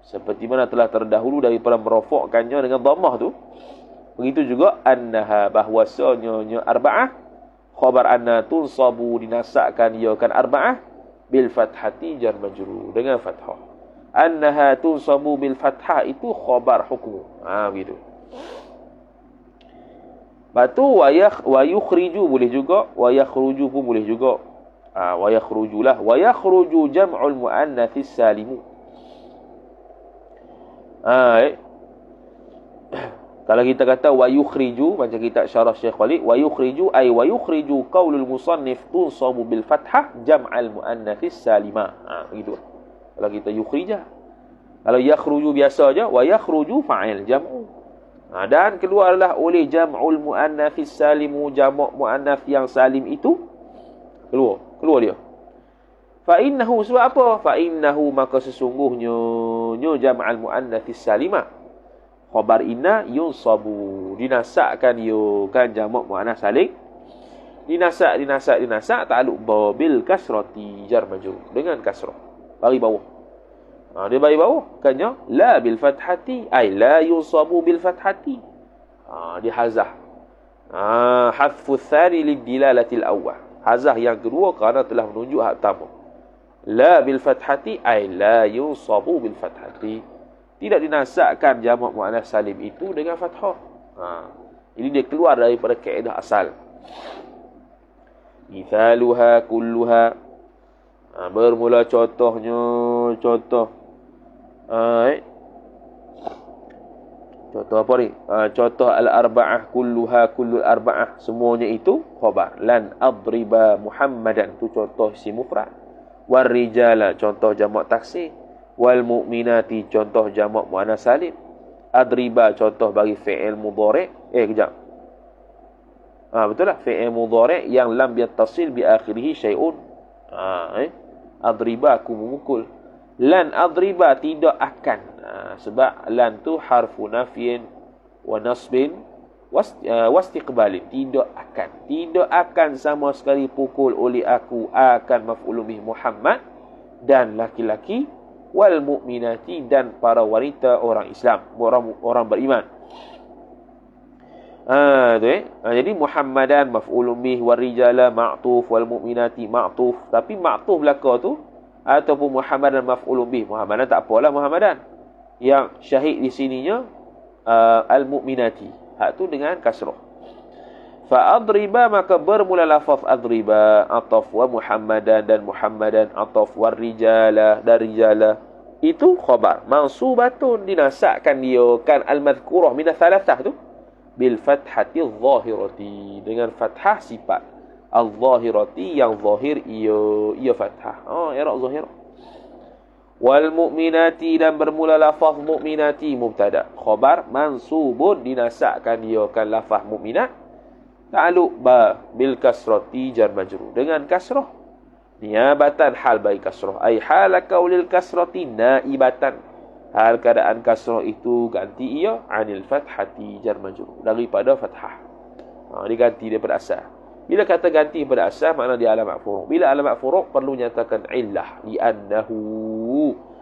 seperti mana telah terdahulu daripada merafakkannya dengan dhammah tu. Begitu juga annaha bahwasanya arba'ah khabar anna tunsabu dinasakkan ia kan arba'ah bil fathati jar majrur dengan fathah. Annaha tunsabu bil fathah itu khabar hukmu. Begitu. Batu wa yukhriju boleh juga, wa yakhruju pun boleh juga. Wa yakhrujulah wa yakhruju jam'ul muannats salimu. Kalau kita kata wa yukhriju macam kita syarah Syekh Khalid wa yukhriju ay wa yukhriju qaulul musannif tunsabu bil fathah jam'al muannats salima. Begitu. Kalau kita yukhrija. Kalau yakhruju biasa aja wa yakhruju fa'il jam'u. Dan keluarlah oleh jam'ul muannats salimu jamak muannats yang salim itu keluar dia. Fa innahu sebab apa? Fa innahu maka sesungguhnya jam'al muannats salima khabar inna yunsabu dinasakkan ia kan jamak muannats salim dinasak ta'alluq bil kasrati jar majrur dengan kasrah bagi bawah. Dia bagi bawah kannya la bil fathati ay la yunsabu bil fathati. Dia hazah. Hadfu tsani lid dilalatil awwal. Hazah yang kedua kerana telah menunjuk hak pertama. La bil fathati ay la yunsabu bil fathati. Tidak dinasakkan jamak muannats salim itu dengan fathah. Ini dia keluar daripada kaedah asal. Mithaluha kulluha. Bermula contohnya, contoh contoh apa ni? Contoh al-arba'ah kulluha kullul arba'ah, semuanya itu khabar. Lan adriba Muhammadan, tu contoh isim mufrad. War rijala, contoh jamak taksir. Wal mu'minati, contoh jamak muannas salim. Adriba, contoh bagi fi'il mudhari'. Kejap. Betul lah, fi'il mudhari' yang lam yattasil bi akhirih syai'un. Adriba, aku memukul. Lan adriba, tidak akan. Sebab lan tu harfu nafyin wa nasbin wastiqbalin. Tidak akan sama sekali pukul oleh aku, akan maf'ulun bih Muhammad dan laki-laki, wal mu'minati, dan para wanita orang Islam, orang beriman. Jadi Muhammadan maf'ulun bih, wal rijala ma'tuf, wal mu'minati ma'tuf. Tapi ma'tuf belaka tu ataupun Muhammadan maf'ulun bih. Muhammadan tak apalah Muhammadan. Yang syahid di sininya al-mu'minati. Hak tu dengan kasrah. Fa adriba, maka bermula lafaz adriba ataf, wa Muhammadan, dan Muhammadan ataf, war rijala, dan rijala itu khabar mansubatun, dinasakkan dia kan al-madhkurah min thalathah tu bil fathati adh-dhahirati, dengan fathah sifat al-dhahirati, yang zahir ia fathah. I'rab zahir. Wal mu'minati, dan bermula lafaz mu'minati mubtada, khabar mansubun, dinasakkan dia kan lafaz mu'minat ta'alluq ba bil kasrati jar majrur, dengan kasrah niabatan hal bagi kasrah, ai hal qaulil kasrati naibatan, hal keadaan kasrah itu ganti ia anil fathati jar majrur, daripada fathah. Diganti daripada asal. Bila kata ganti daripada asal, makna dia alamat furuq. Bila alamat furuq perlu nyatakan illah,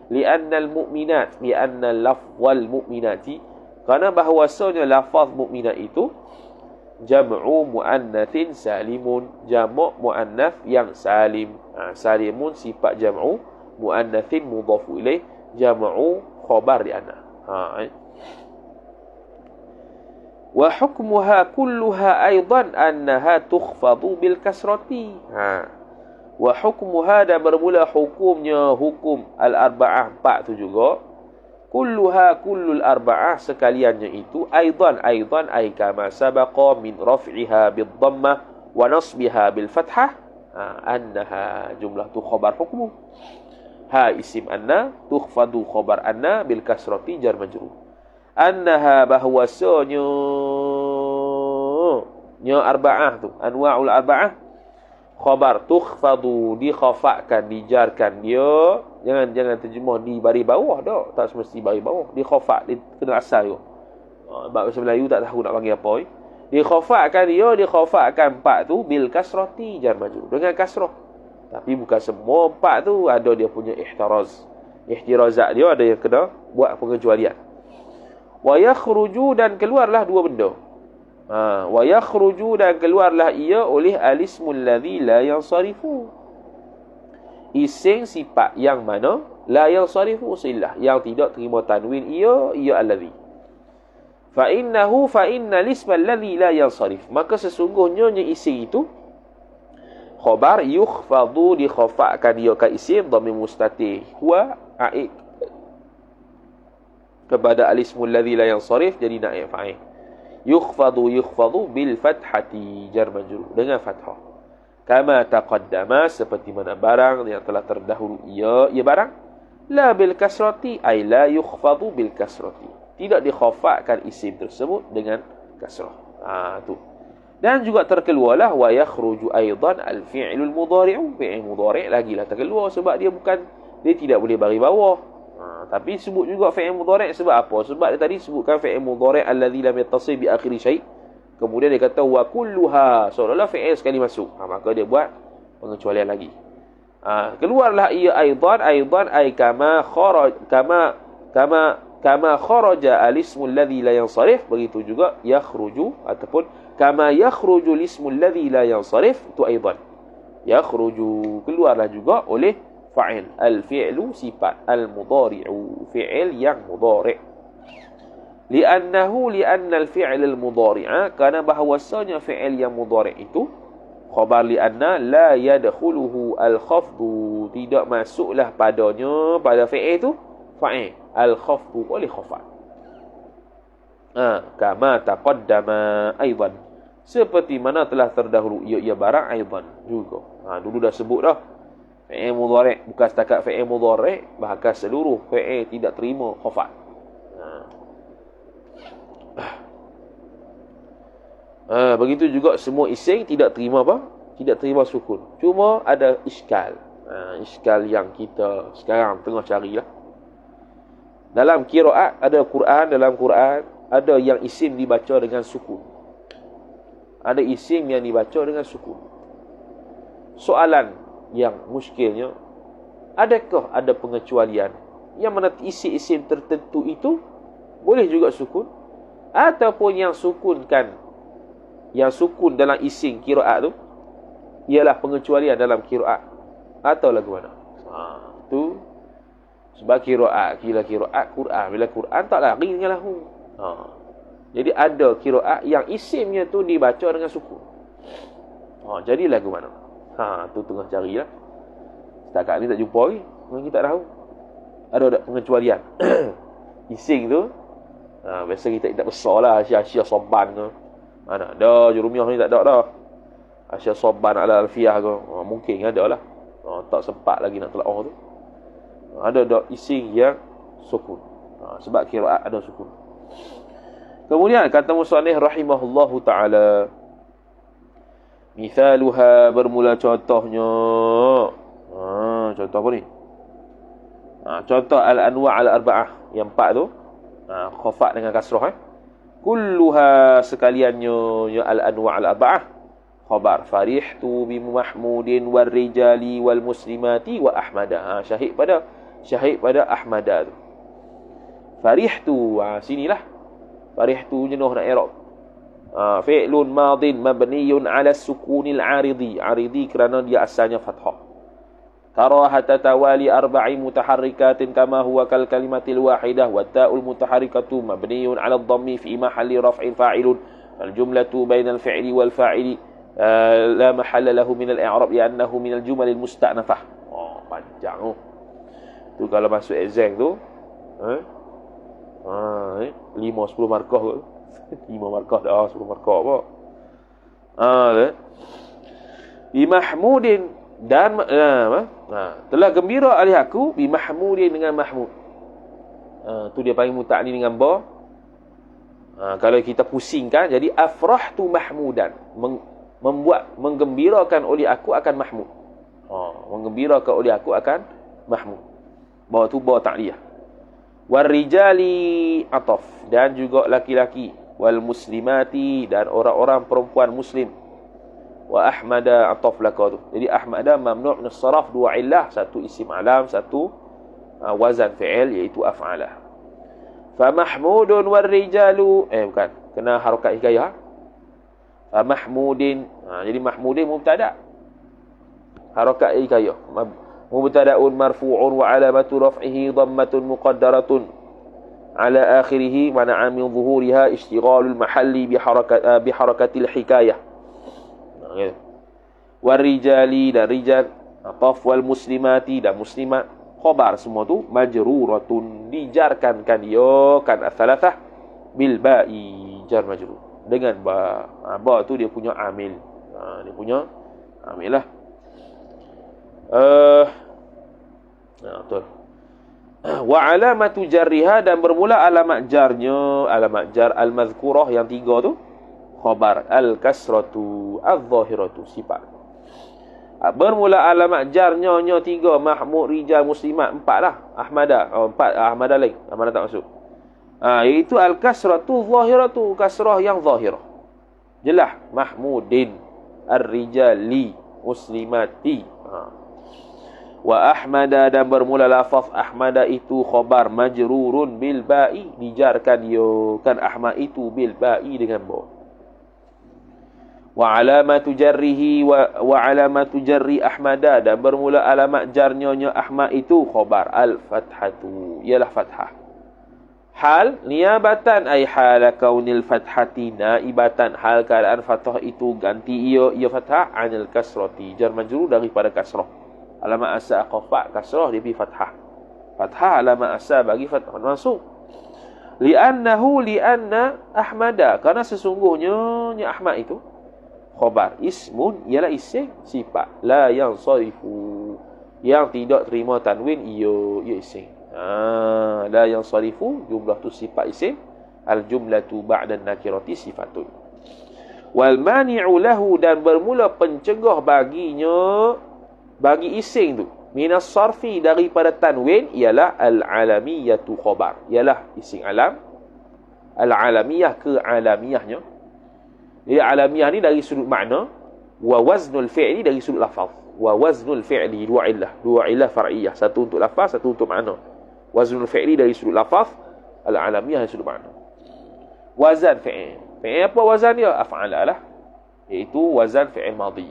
li'annal mu'minat, li'anna lafzal mu'minati, kerana bahawasanya lafaz mu'minat itu jam'u mu'annathin salimun, jamak mu'annath yang salim. Salimun sifat jam'u, mu'annathin mudhafu ilaih, jam'u khabar di ana. Wa hukmuha kulluha aidan annaha tukhfadu bil kasrati. Wa hukmuha, dan bermula hukumnya, hukum al-arba'ah 4 tu juga, kulluha kullul arba'ah, sekaliannya itu, aidan ay kama sabaqa min raf'iha bid dhammah wa nasbiha bil fathah, annaha jumlah tu khabar hukmu. Isim anna tukhfadu khabar anna bil kasrati jar majrur. Annaha, bahwasanya arba'ah tu, anwa'ul arba'ah, khabar tukhfadu, dikhafakkan, dijarkan dia. Jangan terjemah di baris bawah dah, tak semesti baris bawah, dikhafak, kena asal juga. Bahasa Melayu tak tahu nak panggil apa. Dikhafakkan dia, dikhafakkan 4 tu bil kasrati jar majrur, dengan kasrah. Tapi bukan semua 4 tu ada dia punya ihtirazat dia, ada yang kena buat pengecualian. Wa yakhruju, dan keluarlah dua benda. Wa yakhruju, dan keluarlah ia oleh alismul ladzi la yansarifu, isim sifat yang mana la yansarifu sillah, yang tidak terima tanwin, ia alladzi. Fa inna lismal ladzi la yansarif, maka sesungguhnya isim itu khabar yukhfadu, dikhafakkan dia ka isim dhamir mustatir, huwa aid kepada alismul ladzi la yansarif, jadi naib fa'il. Yukhfadu bil fathati jar majrur, dengan fathah. Kama taqaddama, seperti mana barang yang telah terdahulu ia barang. La bil kasrati, ay la yukhfadu bil kasrati, tidak dikhafakkan isim tersebut dengan kasrah. Tu. Dan juga terkeluarlah wa yakhruju aidan al fi'lul mudhari'u, fi'il mudhari' lagilah terkeluar, sebab dia tidak boleh baris bawah. Tapi sebut juga fi'il mudhari' sebab apa? Sebab dia tadi sebutkan fi'il mudhari' alladzi lam yattasil bi akhiri syai'. Kemudian dia kata wa kulluha, seolah-olah fi'il sekali masuk. Maka dia buat pengecualian lagi. Keluarlah ia aidan ay kama kharaja al-ismul ladzi la yansarif, begitu juga yakhruju, ataupun kama yakhruju al-ismul ladzi la yansarif, itu aidan. Yakhruju, keluarlah juga oleh fa'il, al-fi'lu sifat, al-mudhari'u fi'il yang mudhari'. Li'anna al-fi'il al-mudhari'a, kerana bahawasanya fi'il yang mudhari' itu Khabar li anna la yadkhuluhu al-khafdu, tidak masuklah padanya, pada fi'il tu fa'il al-khafdu oleh khafat. Kama taqaddama aidan, seperti mana telah terdahulu, ia barang aidan juga. Dulu dah sebut dah. Fi'il mudhari' bukan setakat fi'il mudhari', bahkan seluruh fi'il tidak terima khafat. Begitu juga semua isim tidak terima apa? Tidak terima sukun. Cuma ada iskal. Iskal yang kita sekarang tengah carilah. Dalam qiraat ada Quran, dalam Quran ada yang isim dibaca dengan sukun. Ada isim yang dibaca dengan sukun. Soalan yang muskilnya, adakah ada pengecualian yang mana isim-isim tertentu itu boleh juga sukun, ataupun yang sukun dalam isim qiraat tu ialah pengecualian dalam qiraat, atau lagu mana? Tu sebab qiraat Quran, bila Quran tak lari dengan lahu. Jadi ada qiraat yang isimnya tu dibaca dengan sukun. Jadi lagu mana? Tu tengah carilah. Setakat ni tak jumpa lagi. Kita tak tahu. Ada tak pengecualian? Isim tu biasa kita tak besar lah, Asia Soban ke. Mana ada Jurumiah ni tak ada dah. Asia Soban ala Alfiyah ke. Mungkin ada lah. Tak sempat lagi nak telaah tu. Ada dak isim yang sukun. Sebab qiraat ada sukun. Kemudian kata musannif rahimahullahu taala, mithaluha, bermula contohnya. Contoh apa ni? Contoh al-anwa' al-arba'ah yang 4 tu. Khafat dengan kasrah. Kulluha, sekaliannya, ya al-anwa' al-arba'ah. Khabar farihtu bi mahmudin wal rijali wal muslimati wa ahmada. Syahid pada ahmada tu. Farihtu, sinilah. Farihtu jenuh nak i'rab. Fi'lun madin mabniyun ala sukunil aridi. Aridi kerana dia asalnya fathah. Karahata tawali arba'i mutaharrikatin kama huwa kal kalimatil wahidah wa ta'ul mutaharrikatu mabniyun ala dhammi fi mahalli raf'in fa'ilun. Al jumlatu bainal fi'li wal fa'ili la mahalla lahu min al-i'rab li'annahu min al-jumal al-musta'nafah. Panjang tu. Tu kalau masuk exam tu 5-10 markah ke? 5 markah dah, 10 markah apa? Bi mahmudin, dan telah gembira oleh aku bi mahmudin, dengan mahmud. Tu dia panggil muta'alli dengan ba. Kalau kita pusingkan jadi afrahtu mahmudan, menggembirakan oleh aku akan mahmud. Menggembirakan oleh aku akan mahmud. Ba tu ba ta'liyah. Wal rijali ataf, dan juga laki-laki, wal muslimati, dan orang-orang perempuan muslim. Wa ahmada ataf laka tu. Jadi ahmada mamnu' min as-sarf, dua illah, satu isim alam, satu wazan fi'il iaitu af'alah. Fa mahmudun war rijalu, bukan, kena harakat hikayah. Fa mahmudin, jadi mahmudin mubtada, harakat hikayah. Mubtada'un marfu'un wa alamatu raf'ihi dhammatun muqaddaratun ala akhirih mana'a min zuhuriha ishtighalul mahalli bi harakatil hikayah. Warijali, dan rijal ataf, wal muslimati, dan muslimat. Khabar semua tu majruratun, dijarkan dia kan ats-tsalatsah bil ba'i, jar majrur dengan ba. Ba tu dia punya amil. Dia punya amil lah. Betul. Wa alamatu jarriha, dan bermula alamat jarnya, alamat jar al-mazkurah yang 3 tu, khabar al-kasratu al-zahiratu, sifat. Bermula alamat jarnya 3, mahmud, rijal, muslimat, 4 lah. Ahmada, 4 ahmada lain, ahmada tak masuk. Iaitu al-kasratu al-zahiratu, kasrah yang zahirah. Jelas mahmudin, ar-rijali, muslimati. Wa ahmada, dan bermula lafaz ahmada itu khabar majrurun bil ba'i, dijarkan kan ahmad itu bil ba'i dengan ba. Wa alamatu jarrihi wa alamatu jarri ahmada, dan bermula alamat jarnya ahmad itu khabar al fathatu, ialah fathah. Hal niabatan ay hala kaunil fathati naibatan, hal keadaan fathah itu ganti ia fathah anil kasrati, jar majrur daripada kasrah. Alamat asa qafa kasrah dia pergi fathah. Fathah alamat asa bagi fathah mansub. Lianna Ahmada, karena sesungguhnya Ahmad itu khabar ismun ialah isim sifat la yang sarifu, yang tidak terima tanwin ia isim. La yang sarifu jumlah tu sifat isim, al jumlatu ba'da nakirati sifatun. Wal mani'u lahu, dan bermula pencegah baginya, bagi isim tu, minas sarfi daripada tanwin, ialah al alamiyatu khabar, ialah isim alam. Al alamiyah ke alamiyahnya. Jadi alamiyah ni dari sudut makna, wa waznul fi'li dari sudut lafaz. Wa waznul fi'li dua illah far'iyah, satu untuk lafaz, satu untuk makna. Waznul fi'li dari sudut lafaz, al alamiyah dari sudut makna. Wazan fi'il. Fi'il apa wazan dia? Af'ala lah, iaitu wazan fi'il madhi.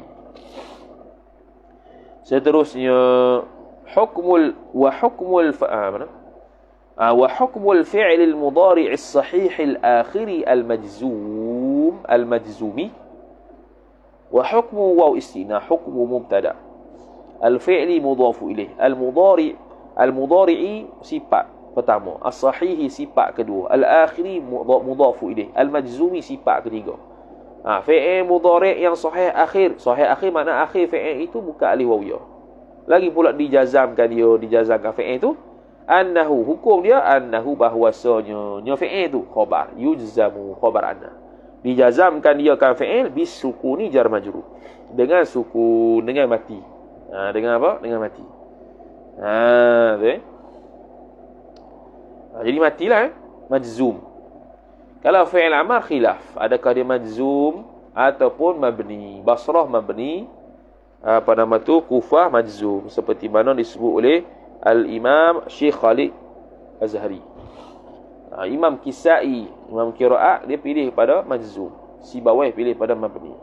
Seterusnya hukmul fi'l al-mudari' as-sahih al-akhir al-majzumi wa hukmu waw istina hukmu mubtada al-fi'li mudhafu ilaih, al-mudari'i sifat pertama, as-sahihi sifat kedua, al-akhiri mudhafu ilaih, al-majzumi sifat ketiga. Fi'il mudhari' yang sahih akhir makna akhir fi'il itu bukan alif waw ya. Lagi pula dijazamkan fi'il itu annahu, hukum dia annahu, bahwasanya fi'il itu khabar, yujzamu khabar anna, dijazamkan dia kan fi'il bisukuni jar majrur, dengan sukun, dengan mati. Dengan apa? Dengan mati. Jadi matilah majzum. Kalau fi'il amar khilaf, adakah dia majzum ataupun mabni. Basrah mabni, Kufah majzum, seperti mana disebut oleh Al-Imam Syekh Khalid Azhari. Imam Kisai, Imam Qiraat, dia pilih pada majzum, Sibawayh pilih pada mabni.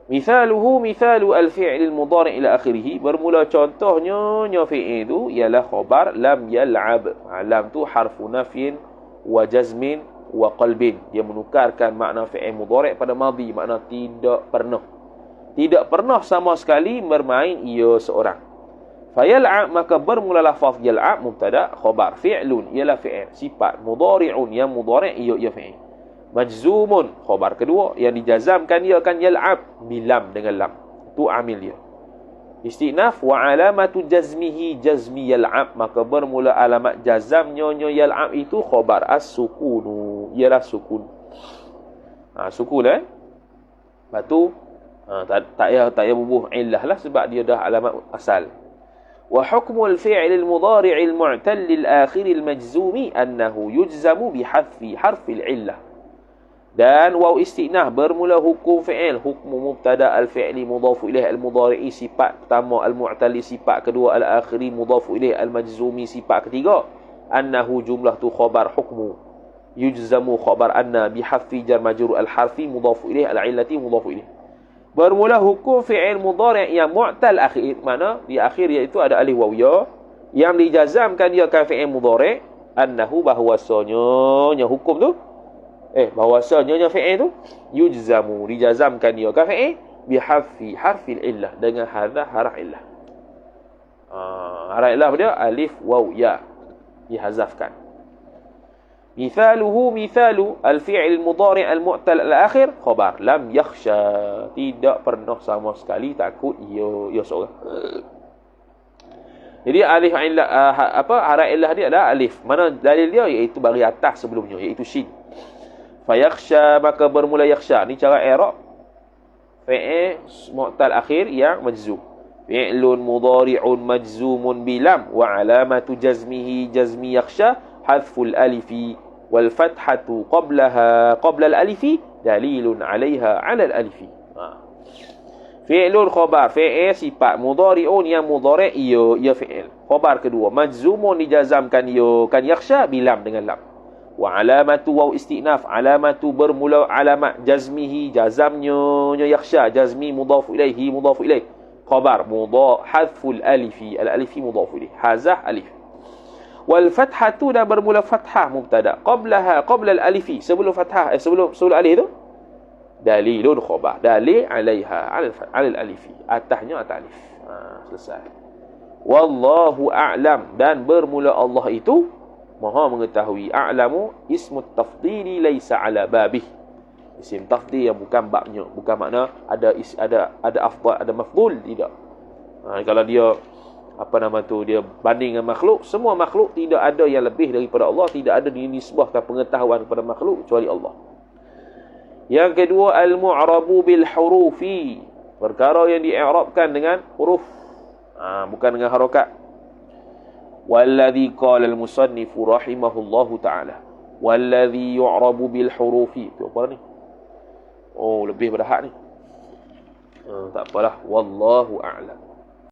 Mithalu al-fi'l al-mudhari' ila akhirih, bermula contohnya fi'il itu ialah khabar lam yal'ab. Lam tu harfu nafyin wa jazmin wa qalbin, dia menukarkan makna fi'il mudhari' pada madhi, makna tidak pernah sama sekali bermain ia seorang. Fayal'ab, maka bermula lafaz yal'ab mubtada, khabar fi'lun ialah fi'il sifat, mudhari'un yang mudhari' ia fi'il, majzumun khabar kedua yang dijazamkan dia akan yal'ab bilam, dengan lam tu amil dia. Istinaf wa alamatu jazmihi jazmi yal'ab, maka bermula alamat jazamnya yal'ab itu khabar as-sukunu, ialah sukun. Sukun batu tak payah bubuh illah lah, sebab dia dah alamat asal. Wa hukmul fi'l al-mudhari' al-mu'tal lil-akhir al-majzumi annahu yujzamu bihadfi harfi al-illah. Dan waw istinah bermula hukum fi'il, hukmu mubtada al-fi'li mudhafu ilaih, al-mudhari'i sifat pertama, al-mu'tali sifat kedua, al-akhiri mudhafu ilaih, al-majzumi sifat ketiga, annahu jumlah tu khabar, hukmu yujzamu khabar anna bihadfi jar majrur al-harfi mudhafu ilaih, al-illati mudhafu ilaih. Bermula hukum fi'il mudhari' yang mu'tal akhir, mana di akhir iaitu ada alif waw ya, yang dijazamkan dia kan fi'il mudhari', annahu bahwasanya hukum tu bahwasanya fi'il tu yujzamu, dijazamkan dia kan fi'il bihadfi harfil illah, dengan harf illah. Harf illah dia alif waw ya, dihazafkan. Mithalu al-fi'il mudhari' al-mu'tal al-akhir khabar lam yakhsha, tidak pernah sama sekali takut ia seorang. Jadi alif illah harf illah dia adalah alif, mana dalil dia iaitu bagi atas sebelumnya, iaitu shin. Fayakhsha, maka bermula yakhsha, ni cara i'rab fi'il mu'tal akhir yang majzum. Fi'lun mudhari'un majzumun bilam wa alamatu jazmihi jazmi yakhsha hadful alifi wal fathatu qabla al-alifi dalilun 'alaiha 'ala al-alifi. Fi'lun khabar, fi'il sifat, mudhari'un yang mudhari' ia fi'il, khabar kedua, majzumun dijazamkan ia kan yakhsha bilam, dengan lam. Wa alamatu waw istinaf, alamatu bermula alamat jazmihi, jazamnya yakhsha, jazmi mudhaf ilaihi mudhaf ilaih, khabar hadful alifi, al-alifi mudhaf ilaih, hazah alif. Wal fathatu dah bermula fathah mubtada. Qabla al-alifi, sebelum fathah, sebelum alif tu dalilun khabar. Dalil alaiha alal alifi. Atasnya atas alif. Selesai. Wallahu a'lam, dan bermula Allah itu Maha mengetahui. A'lamu ismu tafdili laisa ala babih. Isim tafdil yang bukan babnya, bukan makna ada afdal, ada mafdul, tidak. Kalau dia dia banding dengan makhluk, semua makhluk tidak ada yang lebih daripada Allah, tidak ada dinisbahkan pengetahuan kepada makhluk kecuali Allah. Yang kedua, al-mu'rabu bil hurufi, perkara yang di'irabkan dengan huruf, bukan dengan harakat. Walladhi qala al-musannifu rahimahullahu ta'ala, walladhi yu'rabu bil hurufi. Tu apa ni? Oh, lebih pada hak ni. Tak apalah, wallahu a'lam.